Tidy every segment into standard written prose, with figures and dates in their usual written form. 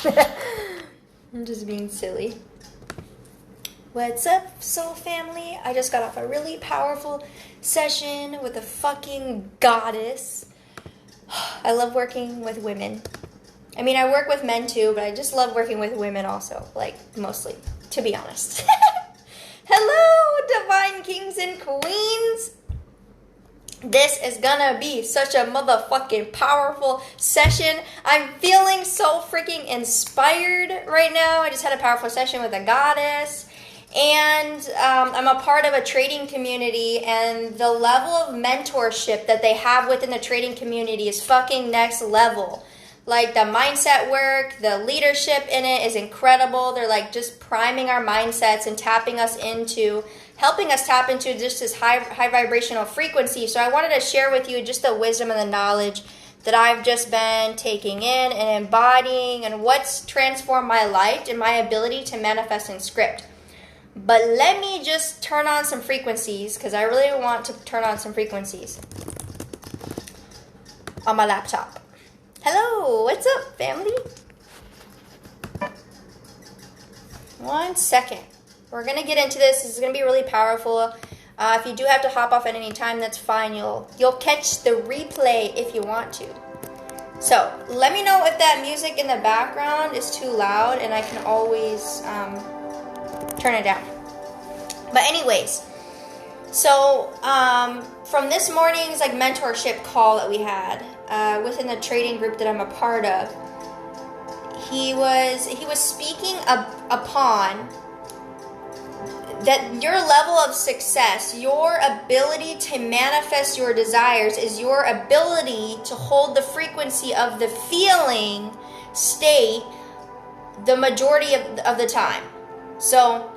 I'm just being silly. What's up, soul family? I just got off a really powerful session with a fucking goddess. I love working with women. I mean, I work with men too, but I just love working with women also. Like, mostly, to be honest. Hello, divine kings and queens. This is gonna be such a motherfucking powerful session. I'm feeling so freaking inspired right now. I just had a powerful session with a goddess. And I'm a part of a trading community, and the level of mentorship that they have within the trading community is fucking next level. Like, the mindset work, the leadership in it is incredible. They're like just priming our mindsets and helping us tap into just this high vibrational frequency. So I wanted to share with you just the wisdom and the knowledge that I've just been taking in and embodying, and what's transformed my life and my ability to manifest and script. But let me just turn on some frequencies, because I really want to turn on some frequencies on my laptop. Hello, what's up, family? 1 second. We're going to get into this. This is going to be really powerful. If you do have to hop off at any time, that's fine. You'll catch the replay if you want to. So, let me know if that music in the background is too loud, and I can always turn it down. But anyways, so from this morning's like mentorship call that we had within the trading group that I'm a part of, he was speaking upon that your level of success, your ability to manifest your desires, is your ability to hold the frequency of the feeling state the majority of the time. So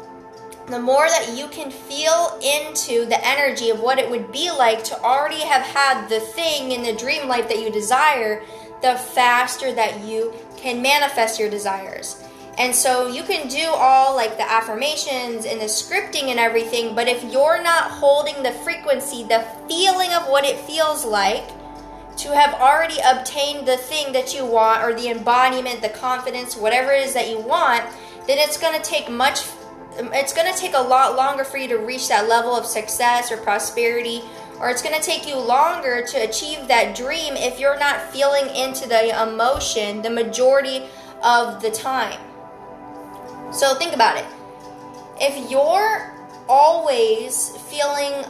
the more that you can feel into the energy of what it would be like to already have had the thing in the dream life that you desire, the faster that you can manifest your desires. And so you can do all like the affirmations and the scripting and everything, but if you're not holding the frequency, the feeling of what it feels like to have already obtained the thing that you want, or the embodiment, the confidence, whatever it is that you want, then it's going to take a lot longer for you to reach that level of success or prosperity, or it's going to take you longer to achieve that dream if you're not feeling into the emotion the majority of the time. So think about it. If you're always feeling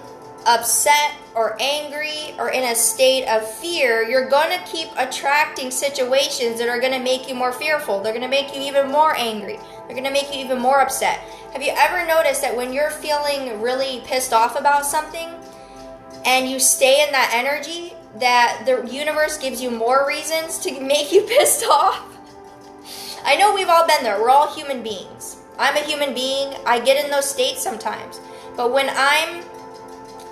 upset or angry or in a state of fear, you're going to keep attracting situations that are going to make you more fearful. They're going to make you even more angry. They're going to make you even more upset. Have you ever noticed that when you're feeling really pissed off about something and you stay in that energy, that the universe gives you more reasons to make you pissed off? I know we've all been there. We're all human beings. I'm a human being. I get in those states sometimes. But when I'm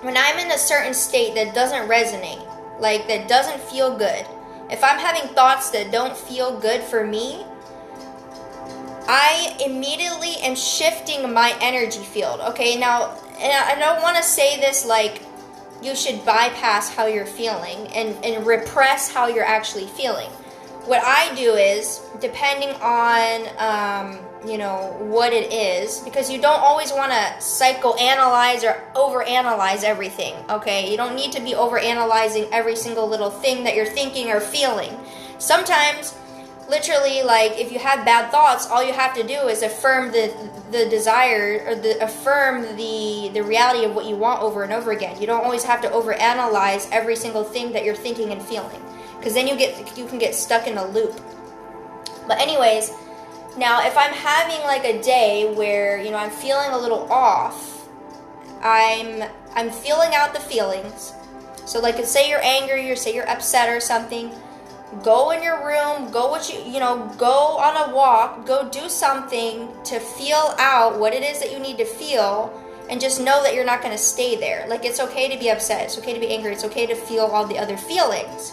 in a certain state that doesn't resonate, like that doesn't feel good, if I'm having thoughts that don't feel good for me, I immediately am shifting my energy field. Okay, now, and I don't want to say this like you should bypass how you're feeling and repress how you're actually feeling. What I do is, depending on, what it is, because you don't always want to psychoanalyze or overanalyze everything, okay? You don't need to be overanalyzing every single little thing that you're thinking or feeling. Sometimes, literally, like, if you have bad thoughts, all you have to do is affirm the desire, or affirm the reality of what you want over and over again. You don't always have to overanalyze every single thing that you're thinking and feeling, because then you can get stuck in a loop. But anyways, now if I'm having like a day where, I'm feeling a little off, I'm feeling out the feelings. So like, say you're angry, or say you're upset or something, go in your room, go on a walk, go do something to feel out what it is that you need to feel, and just know that you're not going to stay there. Like, it's okay to be upset, it's okay to be angry, it's okay to feel all the other feelings.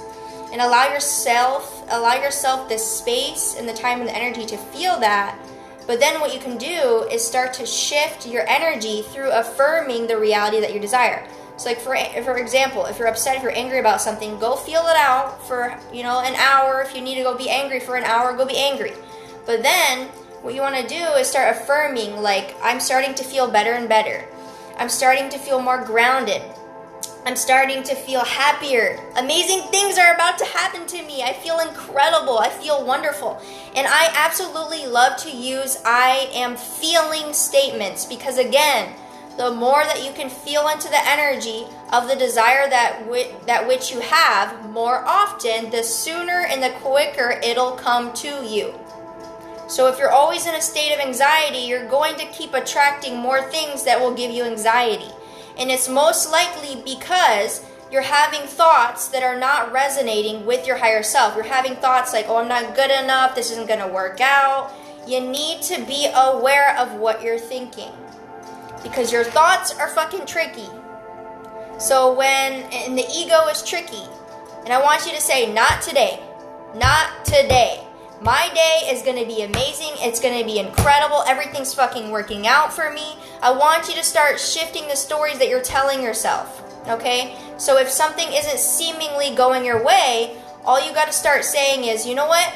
And allow yourself the space and the time and the energy to feel that. But then what you can do is start to shift your energy through affirming the reality that you desire. So like for example, if you're upset, if you're angry about something, go feel it out for, an hour. If you need to go be angry for an hour, go be angry. But then what you want to do is start affirming, like, I'm starting to feel better and better. I'm starting to feel more grounded. I'm starting to feel happier. Amazing things are about to happen to me. I feel incredible. I feel wonderful. And I absolutely love to use I am feeling statements, because again, the more that you can feel into the energy of the desire that which you have more often, the sooner and the quicker it'll come to you. So if you're always in a state of anxiety, you're going to keep attracting more things that will give you anxiety. And it's most likely because you're having thoughts that are not resonating with your higher self. You're having thoughts like, oh, I'm not good enough, this isn't going to work out. You need to be aware of what you're thinking, because your thoughts are fucking tricky. So and the ego is tricky. And I want you to say, not today. Not today. My day is going to be amazing. It's going to be incredible. Everything's fucking working out for me. I want you to start shifting the stories that you're telling yourself. Okay? So if something isn't seemingly going your way, all you got to start saying is, you know what?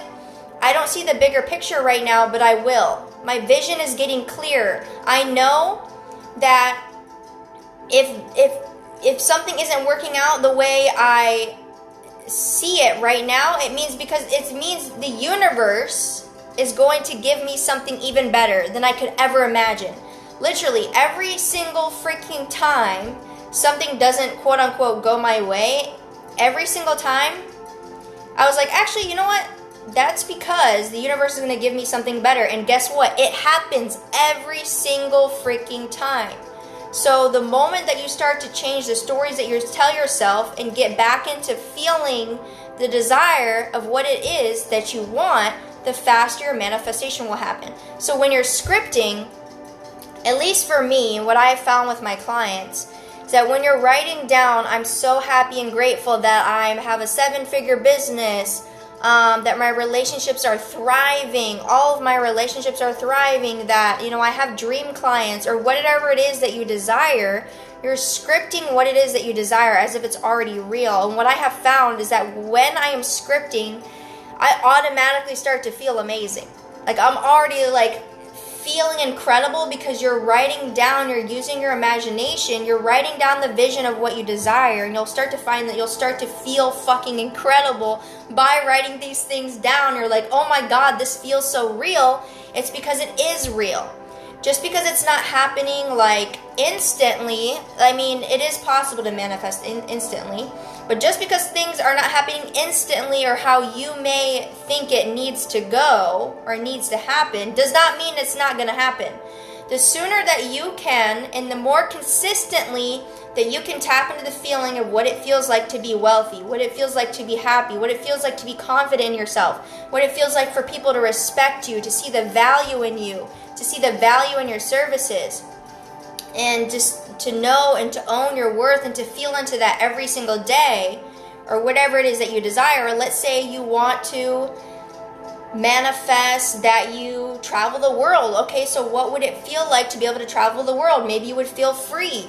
I don't see the bigger picture right now, but I will. My vision is getting clearer. I know that if something isn't working out the way I see it right now, it means the universe is going to give me something even better than I could ever imagine. Literally every single freaking time something doesn't quote unquote go my way, every single time I was like, actually, you know what, that's because the universe is going to give me something better. And guess what, it happens every single freaking time. So the moment that you start to change the stories that you tell yourself and get back into feeling the desire of what it is that you want, the faster your manifestation will happen. So when you're scripting, at least for me, what I found with my clients, is that when you're writing down, I'm so happy and grateful that I have a 7-figure business, that my relationships are thriving, all of my relationships are thriving, that, I have dream clients, or whatever it is that you desire, you're scripting what it is that you desire as if it's already real. And what I have found is that when I am scripting, I automatically start to feel amazing. Like I'm already feeling incredible, because you're writing down, you're using your imagination, you're writing down the vision of what you desire, and you'll start to find that you'll start to feel fucking incredible by writing these things down. You're like, oh my god, this feels so real. It's because it is real. Just because it's not happening instantly, it is possible to manifest instantly, but just because things are not happening instantly or how you may think it needs to go or needs to happen does not mean it's not going to happen. The sooner that you can, and the more consistently that you can tap into the feeling of what it feels like to be wealthy, what it feels like to be happy, what it feels like to be confident in yourself, what it feels like for people to respect you, to see the value in you, to see the value in your services, and just to know and to own your worth and to feel into that every single day, or whatever it is that you desire. Or let's say you want to manifest that you travel the world. Okay, so what would it feel like to be able to travel the world? Maybe you would feel free.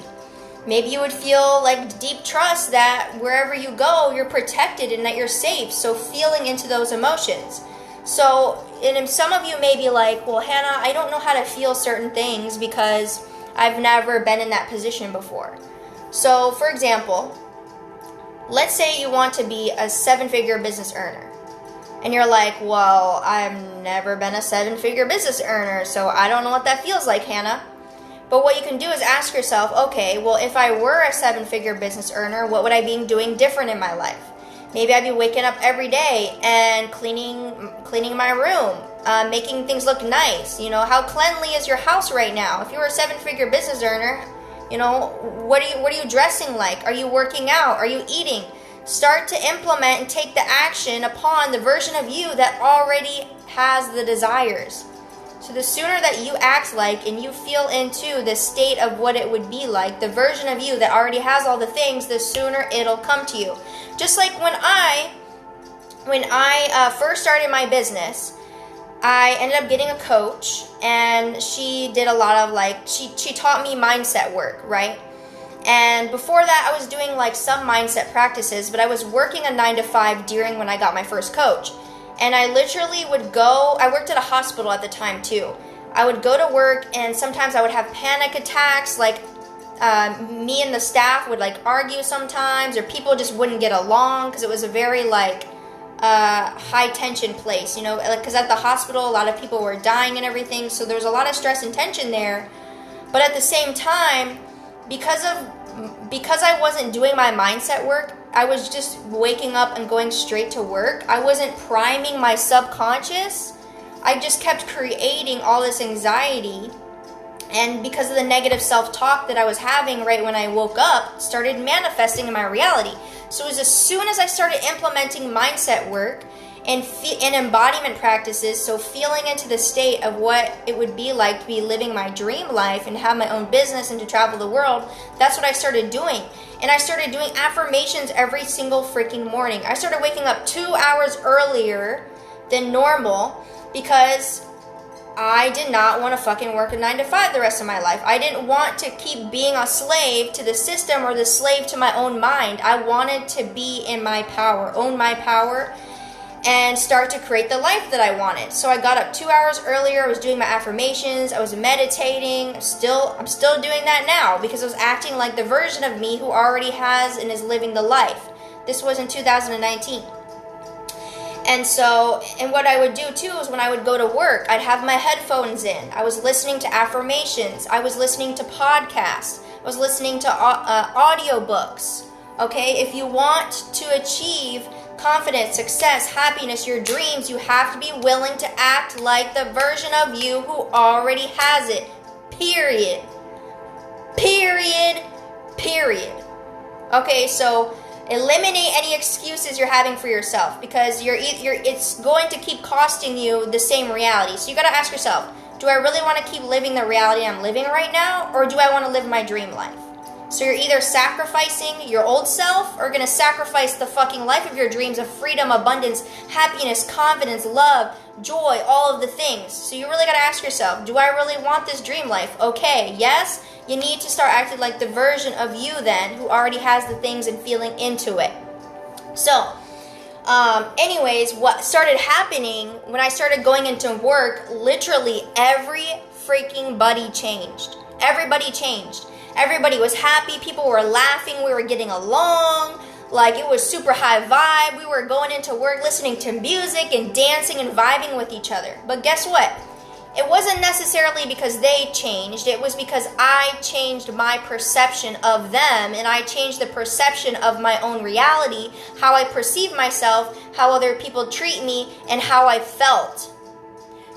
Maybe you would feel deep trust that wherever you go, you're protected and that you're safe. So feeling into those emotions. So, and some of you may be like, well, Hannah, I don't know how to feel certain things because I've never been in that position before. So, for example, let's say you want to be a 7-figure business earner. And you're like, well, I've never been a 7-figure business earner, so I don't know what that feels like, Hannah. But what you can do is ask yourself, okay, well, if I were a 7-figure business earner, what would I be doing different in my life? Maybe I'd be waking up every day and cleaning my room, making things look nice. How cleanly is your house right now? If you were a 7-figure business earner, what are you dressing like? Are you working out? Are you eating? Start to implement and take the action upon the version of you that already has the desires. So the sooner that you act and you feel into the state of what it would be like, the version of you that already has all the things, the sooner it'll come to you. Just like when I first started my business, I ended up getting a coach, and she did a lot of she taught me mindset work, right? And before that, I was doing some mindset practices, but I was working a 9 to 5 during when I got my first coach. And I literally would go, I worked at a hospital at the time too. I would go to work and sometimes I would have panic attacks, like me and the staff would like argue sometimes, or people just wouldn't get along because it was a very like high tension place, you know, because at the hospital a lot of people were dying and everything, so there was a lot of stress and tension there. But at the same time, because I wasn't doing my mindset work, I was just waking up and going straight to work. I wasn't priming my subconscious. I just kept creating all this anxiety. And because of the negative self-talk that I was having right when I woke up, started manifesting in my reality. So it was as soon as I started implementing mindset work and embodiment practices, so feeling into the state of what it would be like to be living my dream life and have my own business and to travel the world, that's what I started doing. And I started doing affirmations every single freaking morning. I started waking up 2 hours earlier than normal because I did not want to fucking work a 9 to 5 the rest of my life. I didn't want to keep being a slave to the system or the slave to my own mind. I wanted to be in my power, own my power, and start to create the life that I wanted. So I got up 2 hours earlier. I was doing my affirmations. I was meditating. I'm still doing that now because I was acting like the version of me who already has and is living the life. This was in 2019. And what I would do too is when I would go to work, I'd have my headphones in. I was listening to affirmations. I was listening to podcasts. I was listening to audiobooks. Okay, if you want to achieve confidence, success, happiness, your dreams, you have to be willing to act like the version of you who already has it. Period. Period. Period. Okay, so eliminate any excuses you're having for yourself because it's going to keep costing you the same reality. So you got to ask yourself, do I really want to keep living the reality I'm living right now, or do I want to live my dream life? So you're either sacrificing your old self or going to sacrifice the fucking life of your dreams of freedom, abundance, happiness, confidence, love, joy, all of the things. So you really got to ask yourself, do I really want this dream life? Okay, yes, you need to start acting like the version of you then who already has the things and feeling into it. So, anyways, what started happening when I started going into work, literally every freaking body changed. Everybody changed. Everybody was happy. People were laughing. We were getting along. Like, it was super high vibe. We were going into work listening to music and dancing and vibing with each other. But guess what? It wasn't necessarily because they changed. It was because I changed my perception of them, and I changed the perception of my own reality, how I perceive myself, how other people treat me, and how I felt.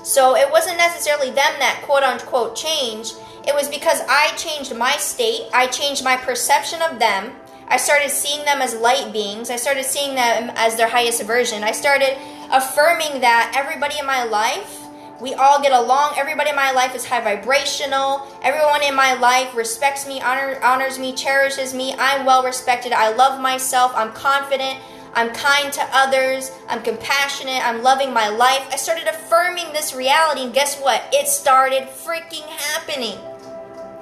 So it wasn't necessarily them that quote-unquote changed. It was because I changed my state. I changed my perception of them. I started seeing them as light beings. I started seeing them as their highest version. I started affirming that everybody in my life, we all get along. Everybody in my life is high vibrational. Everyone in my life respects me, honors me, cherishes me. I'm well respected. I love myself. I'm confident. I'm kind to others. I'm compassionate. I'm loving my life. I started affirming this reality, and guess what? It started freaking happening.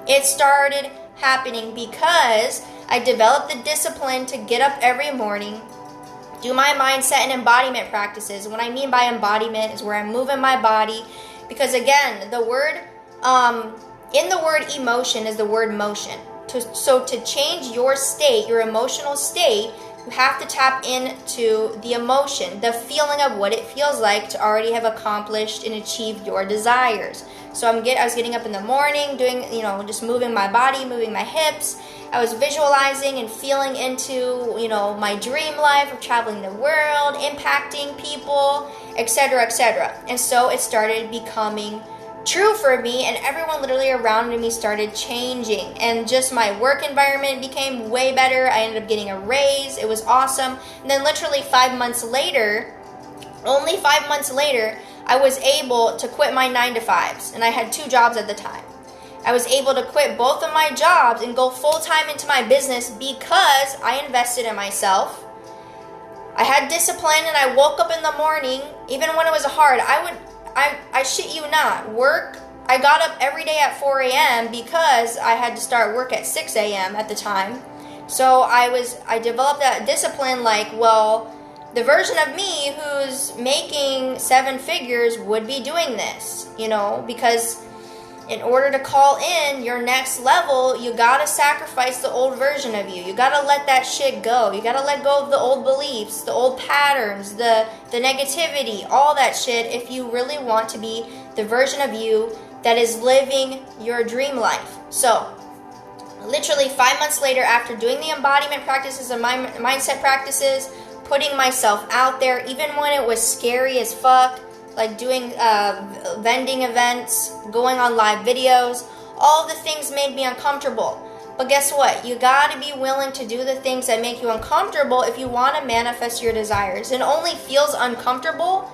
It started happening because I developed the discipline to get up every morning, do my mindset and embodiment practices. What I mean by embodiment is where I'm moving my body, because again, the word, in the word emotion is the word motion. So to change your state, your emotional state, you have to tap into the emotion, the feeling of what it feels like to already have accomplished and achieved your desires. So I was getting up in the morning, doing, just moving my body, moving my hips. I was visualizing and feeling into, my dream life of traveling the world, impacting people, etc., etc. And so it started becoming true for me, and everyone literally around me started changing, and just my work environment became way better. I ended up getting a raise. It was awesome. And then literally 5 months later, only 5 months later, I was able to quit my 9 to 5s, and I had 2 jobs at the time. I was able to quit both of my jobs and go full-time into my business because I invested in myself. I had discipline, and I woke up in the morning, even when it was hard. I shit you not, I got up every day at 4 a.m. because I had to start work at 6 a.m. at the time. So I developed that discipline, like, well, the version of me who's making 7 figures would be doing this, because in order to call in your next level, you gotta sacrifice the old version of you. You gotta let that shit go. You gotta let go of the old beliefs, the old patterns, the negativity, all that shit, if you really want to be the version of you that is living your dream life. So, literally 5 months later, after doing the embodiment practices and mindset practices, putting myself out there, even when it was scary as fuck, like doing vending events, going on live videos, all the things made me uncomfortable. But guess what? You gotta be willing to do the things that make you uncomfortable if you want to manifest your desires. It only feels uncomfortable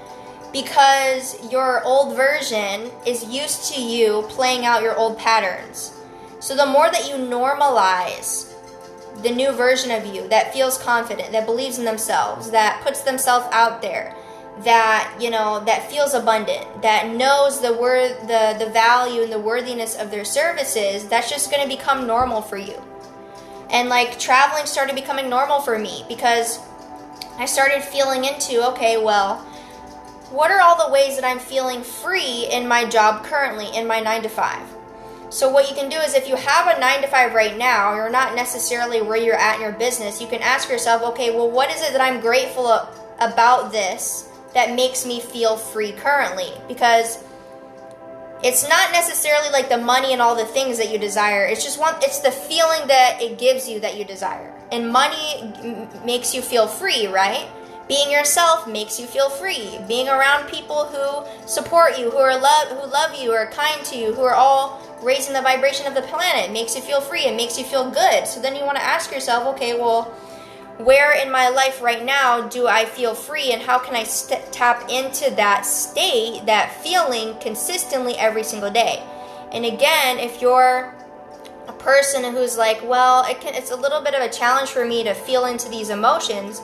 because your old version is used to you playing out your old patterns. So the more that you normalize the new version of you that feels confident, that believes in themselves, that puts themselves out there, that that feels abundant, that knows the value and the worthiness of their services, that's just going to become normal for you. And like traveling started becoming normal for me because I started feeling into, okay, well, what are all the ways that I'm feeling free in my job currently, in my 9 to 5? So what you can do is, if you have a 9 to 5 right now, you're not necessarily where you're at in your business, you can ask yourself, okay, well, what is it that I'm grateful about this that makes me feel free currently? Because it's not necessarily like the money and all the things that you desire. It's the feeling that it gives you that you desire. And money makes you feel free, right? Being yourself makes you feel free. Being around people who support you, who love you, are kind to you, who are all raising the vibration of the planet, makes you feel free. It makes you feel good. So then you want to ask yourself, okay, well, where in my life right now do I feel free, and how can I tap into that state, that feeling consistently every single day? And again, if you're a person who's like, well, it's a little bit of a challenge for me to feel into these emotions,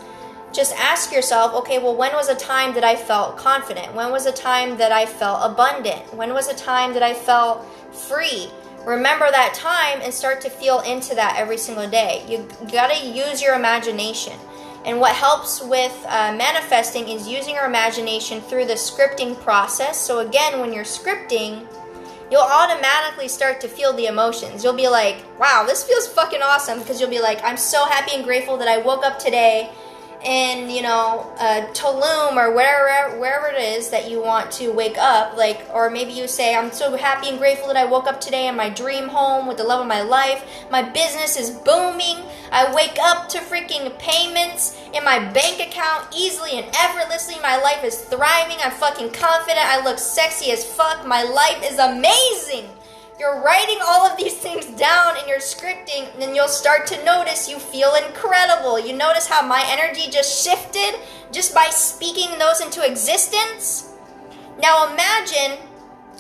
just ask yourself, okay, well, when was a time that I felt confident? When was a time that I felt abundant? When was a time that I felt free? Remember that time and start to feel into that every single day. You gotta use your imagination. And what helps with manifesting is using your imagination through the scripting process. So again, when you're scripting, you'll automatically start to feel the emotions. You'll be like, wow, this feels fucking awesome, because you'll be like, I'm so happy and grateful that I woke up today in, Tulum or wherever it is that you want to wake up, or maybe you say, I'm so happy and grateful that I woke up today in my dream home with the love of my life. My business is booming. I wake up to freaking payments in my bank account easily and effortlessly. My life is thriving. I'm fucking confident. I look sexy as fuck. My life is amazing. You're writing all of these things down in your scripting, and then you'll start to notice you feel incredible. You notice how my energy just shifted just by speaking those into existence? Now imagine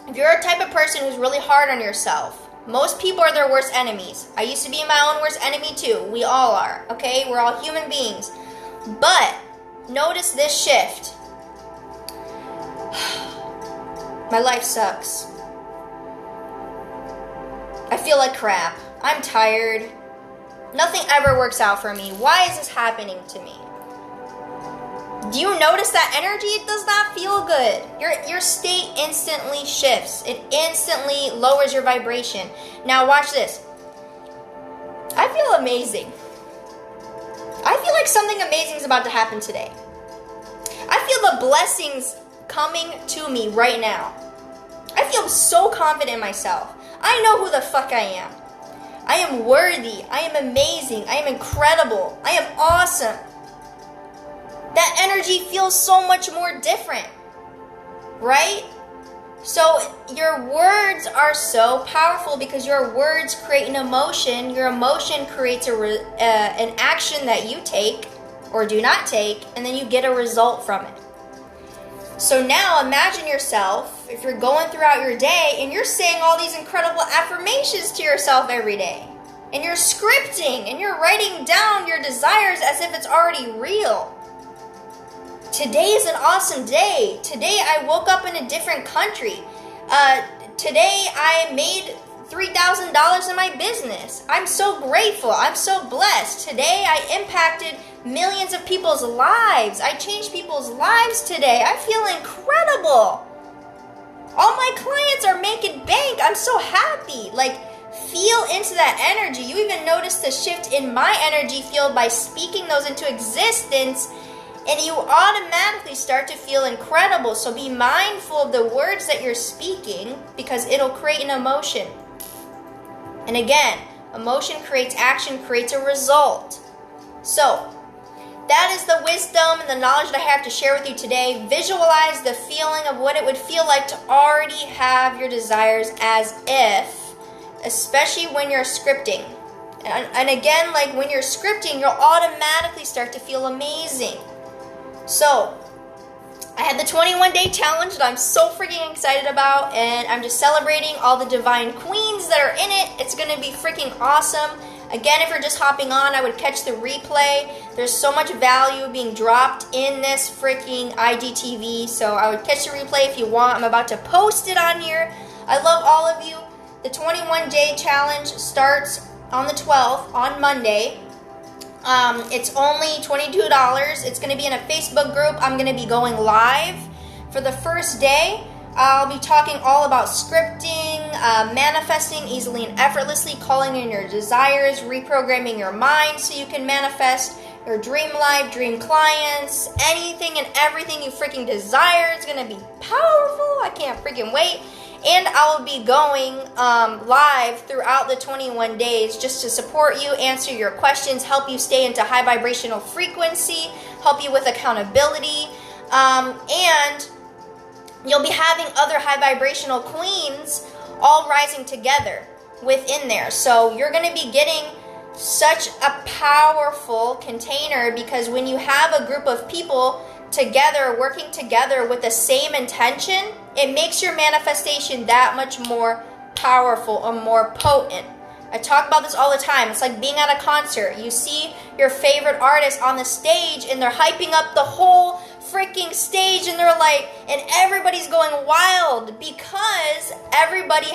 if you're a type of person who's really hard on yourself. Most people are their worst enemies. I used to be my own worst enemy too. We all are, okay? We're all human beings. But notice this shift. My life sucks. I feel like crap. I'm tired. Nothing ever works out for me. Why is this happening to me? Do you notice that energy? It does not feel good. Your state instantly shifts. It instantly lowers your vibration. Now watch this. I feel amazing. I feel like something amazing is about to happen today. I feel the blessings coming to me right now. I feel so confident in myself. I know who the fuck I am. I am worthy. I am amazing. I am incredible. I am awesome. That energy feels so much more different, right? So your words are so powerful because your words create an emotion. Your emotion creates an action that you take or do not take, and then you get a result from it. So now imagine yourself, if you're going throughout your day and you're saying all these incredible affirmations to yourself every day, and you're scripting and you're writing down your desires as if it's already real. Today is an awesome day. Today I woke up in a different country. Today I made $3,000 in my business. I'm so grateful. I'm so blessed. Today I impacted millions of people's lives. I changed people's lives today. I feel incredible. All my clients are making bank. I'm so happy. Like, feel into that energy. You even notice the shift in my energy field by speaking those into existence, and you automatically start to feel incredible. So be mindful of the words that you're speaking, because it'll create an emotion. And again, emotion creates action, creates a result. So that is the wisdom and the knowledge that I have to share with you today. Visualize the feeling of what it would feel like to already have your desires as if, especially when you're scripting. And again, like when you're scripting, you'll automatically start to feel amazing. So, I had the 21-day challenge that I'm so freaking excited about, and I'm just celebrating all the divine queens that are in it. It's going to be freaking awesome. Again, if you're just hopping on, I would catch the replay. There's so much value being dropped in this freaking IGTV, so I would catch the replay if you want. I'm about to post it on here. I love all of you. The 21-day challenge starts on the 12th, on Monday. It's only $22. It's going to be in a Facebook group. I'm going to be going live for the first day. I'll be talking all about scripting, manifesting easily and effortlessly, calling in your desires, reprogramming your mind so you can manifest your dream life, dream clients, anything and everything you freaking desire. It's going to be powerful. I can't freaking wait. And I will be going live throughout the 21 days just to support you, answer your questions, help you stay into high vibrational frequency, help you with accountability, and you'll be having other high vibrational queens all rising together within there. So you're going to be getting such a powerful container, because when you have a group of people together, working together with the same intention, it makes your manifestation that much more powerful and more potent. I talk about this all the time. It's like being at a concert. You see your favorite artist on the stage, and they're hyping up the whole freaking stage, and they're like, and everybody's going wild because everybody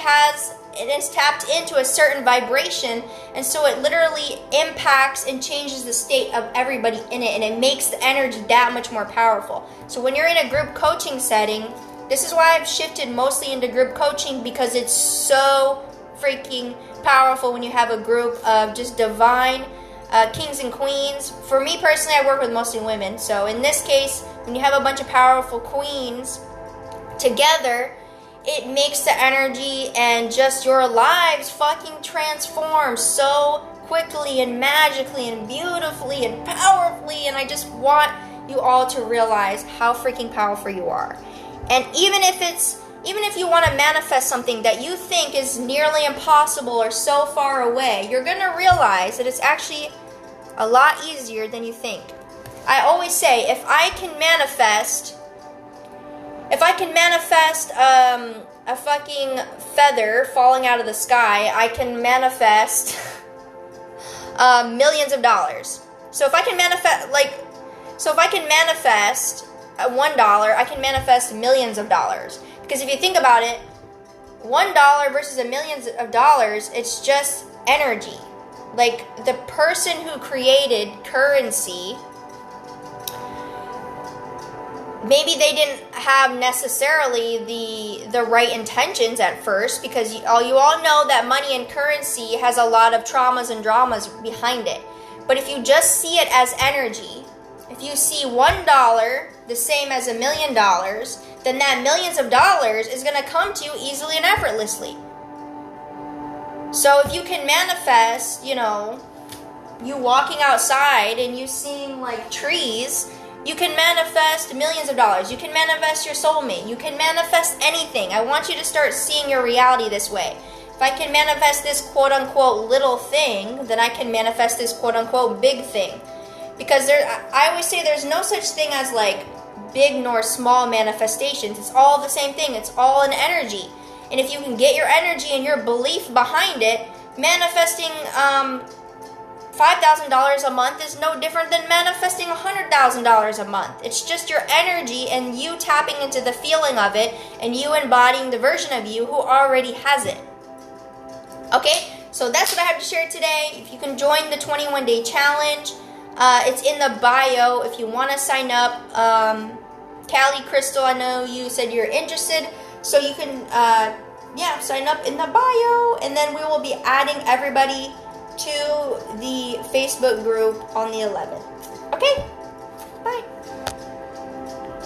is tapped into a certain vibration, and so it literally impacts and changes the state of everybody in it, and it makes the energy that much more powerful. So when you're in a group coaching setting, this is why I've shifted mostly into group coaching, because it's so freaking powerful when you have a group of just divine kings and queens. For me personally, I work with mostly women, so in this case, when you have a bunch of powerful queens together, it makes the energy and just your lives fucking transform so quickly and magically and beautifully and powerfully. And I just want you all to realize how freaking powerful you are. And even if you want to manifest something that you think is nearly impossible or so far away, you're going to realize that it's actually a lot easier than you think. I always say, if I can manifest a fucking feather falling out of the sky, I can manifest millions of dollars. So if I can manifest $1, I can manifest millions of dollars. Because if you think about it, $1 versus $1 million, it's just energy. Like, the person who created currency, maybe they didn't have necessarily the right intentions at first, because you all know that money and currency has a lot of traumas and dramas behind it. But if you just see it as energy, if you see $1 the same as $1 million, then that millions of dollars is going to come to you easily and effortlessly. So if you can manifest, you walking outside and you seeing like trees, you can manifest millions of dollars. You can manifest your soulmate. You can manifest anything. I want you to start seeing your reality this way. If I can manifest this quote-unquote little thing, then I can manifest this quote-unquote big thing. Because I always say there's no such thing as like big nor small manifestations. It's all the same thing. It's all an energy. And if you can get your energy and your belief behind it, manifesting $5,000 a month is no different than manifesting $100,000 a month. It's just your energy and you tapping into the feeling of it and you embodying the version of you who already has it. Okay, so that's what I have to share today. If you can join the 21-day challenge, It's in the bio if you want to sign up. Callie, Crystal, I know you said you're interested, so you can sign up in the bio, and then we will be adding everybody to the Facebook group on the 11th. Okay, bye.